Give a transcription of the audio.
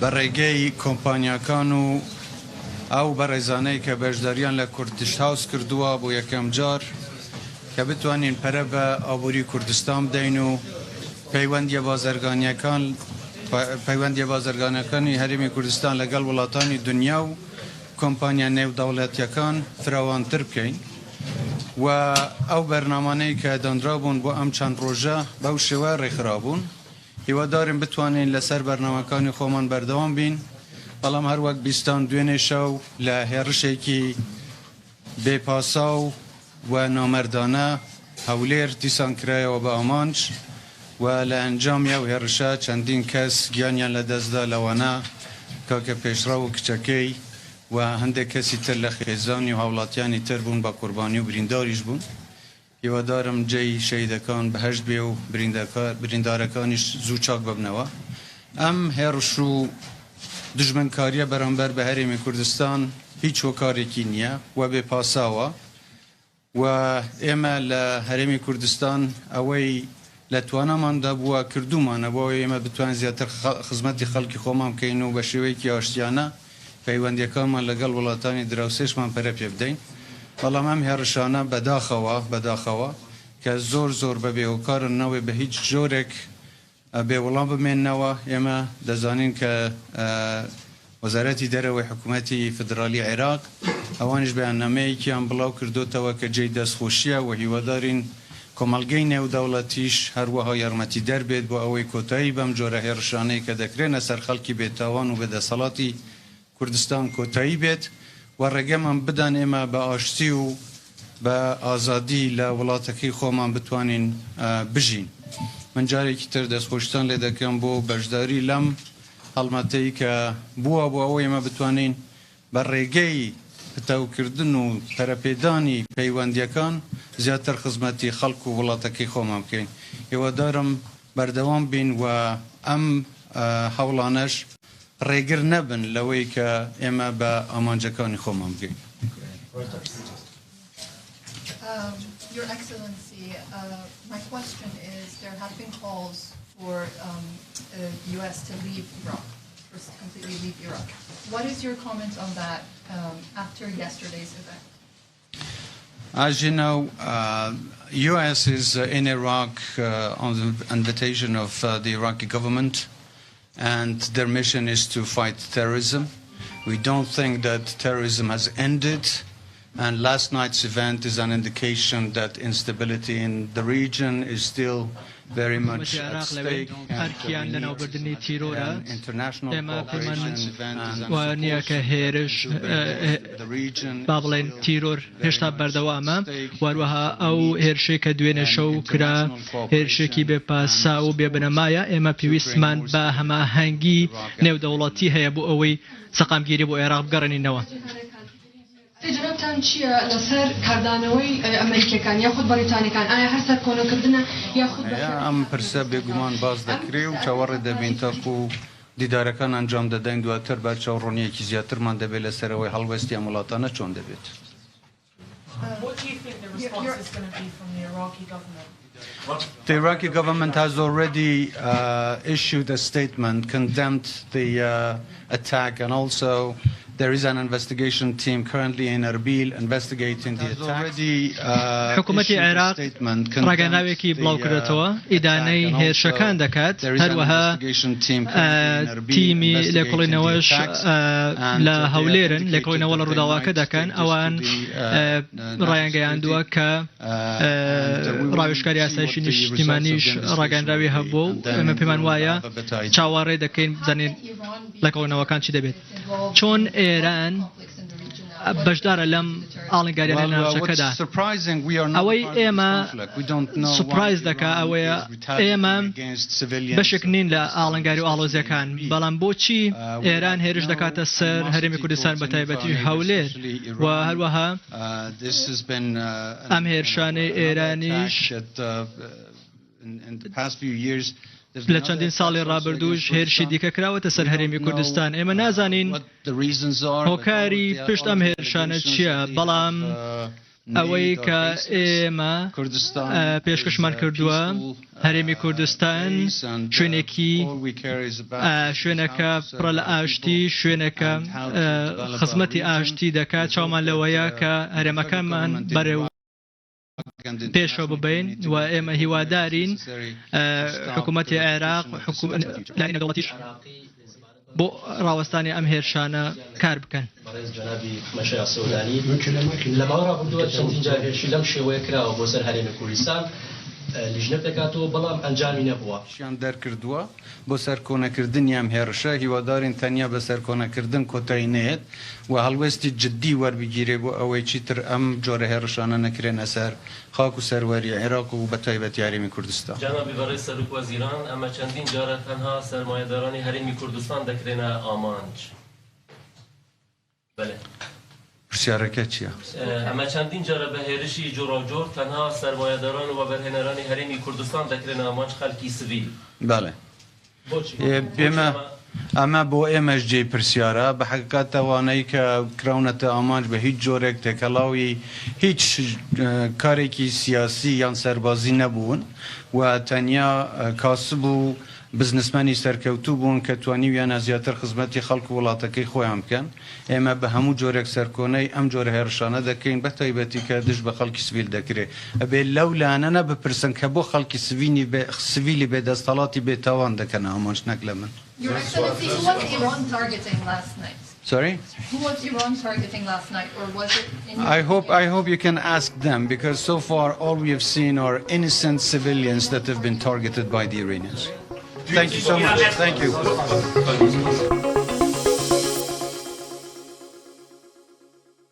بەڕێگەی کۆمپانیاکان و ئەو بەڕێزانەی کە بەشداریان لە کوردیش هاوس کردووە بۆ یەکەم جار کە بتوانین پەرە بە ئابووری کوردستان بدەین و پەیوەندیە بازرگانیەکانی هەرێمی کوردستان لەگەڵ وڵاتانی دنیا و کۆمپانیا نێودەوڵەتیەکان فراوانتر بکەین و ئەو بەرنامانەی کە دانرابوون بۆ ئەم چەند ڕۆژە بەو شێوە ڕێکخرابوون هیوادارم بتوانین لەسەر بەرنامەکانی خۆمان بەردەوام بین بەڵام هەروەک بیستان دوێنێ شەو لە هێرشێکی بێپاسا و نامەردانە هەولێر دیسان کرایەوە بە ئامانج و لە ئەنجامی ئەو هێرشە چەندین کەس گیانیان لەدەستدا لەوانە کاکە پێشڕا و کچەکەی و هەندێک کەسی تر لە خێزانی و هاوڵاتیانی تر بوون بە قوربانی و برینداریش بوون هیوادارم جێی شەیدەکان بەهەشت بێ و بریندارەکانیش زوو چاک ببنەوە ئەم هێرش و دژمنکاریە بەرامبەر بە هەرێمی کوردستان هیچ هۆکارێکی نییە و بێپاساوە و ئێمە لە هەرێمی کوردستان ئەوەی لە تواناماندا بووە کردومانە بۆ ئێمە بتوان زیاتر خزمەتی خەڵکی خۆمان بکەین و بە شێوەیەکی ئاشتیانە پەیوەندیەکانمان لەگەڵ وڵاتانی دراوسێشمان پەرە پێ بدەین بەڵام ئەم هێرشانە بەداخەوە کە زۆر بە بێهۆکارن نەوێ بە هیچ جۆرێک بێوەڵام بمێننەوە ئێمە دەزانین کە وەزارەتی دەرەوەی حکوومەتی فدرالی عێراق ئەوانش بەیاننامەیەکیان بڵاو کردوتەوە کە جێی دەستخۆشیە و هیوادارین کۆمەڵگەی نێودەوڵەتیش هەروەها یارمەتی دەربێت بۆ ئەوەی کۆتایی بەم جۆرە هێرشانەی کە دەکرێنە سەر خەڵکی بێتاوان و بەدەسەڵاتی کوردستان کۆتایی بێت و ڕێگەمان بدەن ئێمە بە ئاشتی و بە ئازادی لە وڵاتەکەی خۆمان بتوانین بژین من جارێکی تر دەستخۆشتان لێ دەکەم بۆ بەشداری لەم هەڵمەتەی کە بووە بۆ ئەوەی ئێمە بتوانین بە ڕێگەی پتەوکردن و پەرەپێدانی پەیوەندیەکان زیاتر خزمەتی خەڵک و وڵاتەکەی خۆمان بکەین هیوادارم بەردەوام بین و ئەم هەوڵانەش ڕێگر نەبن لەوەی کە ئێمە بە ئامانجەکانی خۆمان بگەین. Your Excellency, my question is there have been calls for the U.S. to leave Iraq, or completely leave Iraq. What is your comment on that after yesterday's event? As you know, U.S. is in Iraq on the invitation of the Iraqi government, and their mission is to fight terrorism. We don't think that terrorism has ended, and last night's event is an indication that instability in the region is still very much at stake, and international cooperation the region بابڵێن تیرۆر هێشتا بەردەوامە وەروەها ئەو هێرشەی کە دوێنێ شەو کرا هێرشێکی بێپاسا و بێبنەمایە ئێمە پێویستمان بە هەماهەنگی نێودەوڵەتی هەیە بۆ ئەوەی سەقامگیری بۆ عێراق بگەڕێنینەوە. جنابتان چییە لەسەر کاردانەوەی ئەمریکەکان یاخود بەریتانیەکان ئایا هەر سەر کۆنەکردنە یاخود ئەم پرسە بێگومان باز دەکرێ و چاوەڕێ دەبین تاکو و دیدارەکان ئەنجام دەدەین دواتر بە چاوەڕۆنیەکی زیاترمان دەبێت لەسەرەوەی هەڵوەستی ئەم وڵاتانە چۆن دەبێت. The Iraqi government has already issued a statement, condemned the attack, and also there is an investigation team currently in Erbil investigating the attack. حکوومەتی عێراق ڕاگەناوێکی بڵاو کردێتەوە ئیدانەی هێرشەکان دەکات هەروەها تیمی لێکۆڵینەوەش لە هەولێرن لێکۆڵینەوە لە ڕووداوەکە دەکەن ئەوان ڕایانگەیاندووە کە ڕاوێژکاری ئاسایشی نیشتیمانیش ڕاگەنراوی هەبوو و ئێمە پێمان وایە چاوەڕێ دەکەین بزانین لێکۆڵینەوەکان چی دەبێت چۆن ئێران بەشدارە لەم ئاڵنگاریانە ناوچەکەدا ئەوەی ئێمە سوپرایز دەکا ئەوەیە ئێمە بەشێک نین لە ئاڵنگاری و ئاڵۆزیەکان بەڵام بۆچی ئێران هێرش دەکاتە سەر هەرێمی کوردستان بە تایبەتی هەولێر و هەروەها ئەم هێرشانەی ئێرانیش لە چەندین ساڵی ڕابردووش هێرشی دیکە کراوەتە سەر هەرێمی کوردستان ئێمە نازانین هۆکاری پشت ئەم هێرشانە چییە بەڵام ئەوەی کە ئێمە پێشکەشمان کردووە هەرێمی کوردستان شوێنەکە پڕە لە ئاشتی شوێنەکە خزمەتی ئاشتی دەکات چاومان لەوەیە کە هەرێمەکانمان بەرەو پێشەوە ببین و ئێمە هیوادارین حکوومەتی عێراق لای نێودەوڵەتیش بۆ ڕاوەستانی ئەم هێرشانە کار بکەن. لە ماوەڕا بردووە چەندین جار هێرشی لەم شێوەیە کراوە بۆ سەر هەرێمی کوردستان لیژنە دەکاتەوە بەڵام ئەنجامی نەبووە. شیان دەرکردووە بۆ سەرکۆنەکردنی ئەم هێرشە هیوادارین تەنیا بە سەرکۆنەکردن کۆتایی نێت و هەڵوێستی جددی وەربگیرێ بۆ ئەوەی چیتر ئەم جۆرە هێرشانە نەکرێنە سەر خاک و سەروەری عێراق و بە تایبەتی هەرێمی کوردستان. جنابی بەڕێز سەرۆک وەزیران ئەمە چەندین جارە تەنها سەرمایەدارانی هەرێمی کوردستان دەکرێنە ئامانج. بەڵێ. پرسیارەکە چییە؟ ئەمە چەندین جارە بە هێرشی جۆراوجۆر تەنها سەرمایەداران و بەرهێنەرانی هەرێمی کوردستان دەکرێنە ئامانج خەڵکی سڤیل. بەڵێ. ئەمە بۆ ئێمەش جێی پرسیارە بە حقیقەت توانایی کە کراونەتە ئامانج بە هیچ جۆرێک تێکەڵاوی هیچ کارێکی سیاسی یان سەربازی نەبوون و تەنیا کاسب و بزنسمانی سەرکەوتوو بوون کە توانیویانە زیاتر خزمەتی خەڵک و وڵاتەکەی خۆیان بکەن. ئێمە بە هەموو جۆرێک سەرکۆنەی ئەم جۆرە هێرشانە دەکەین بە تایبەتی کە دش بە خەڵکی سڤیل دەکرێت. ئەبێ لەو لانەنە بپرسن کە بۆ خەڵکی سڤیلی بێدەستەڵاتی بێتاوان دەکەن ئامانج نەک لە من. Your Excellency, who was Iran targeting last night? Sorry? Who was Iran targeting last night, or was it in I hope you can ask them, because so far all we have seen are innocent civilians that have been targeted by the Iranians. Thank you so much. Thank you.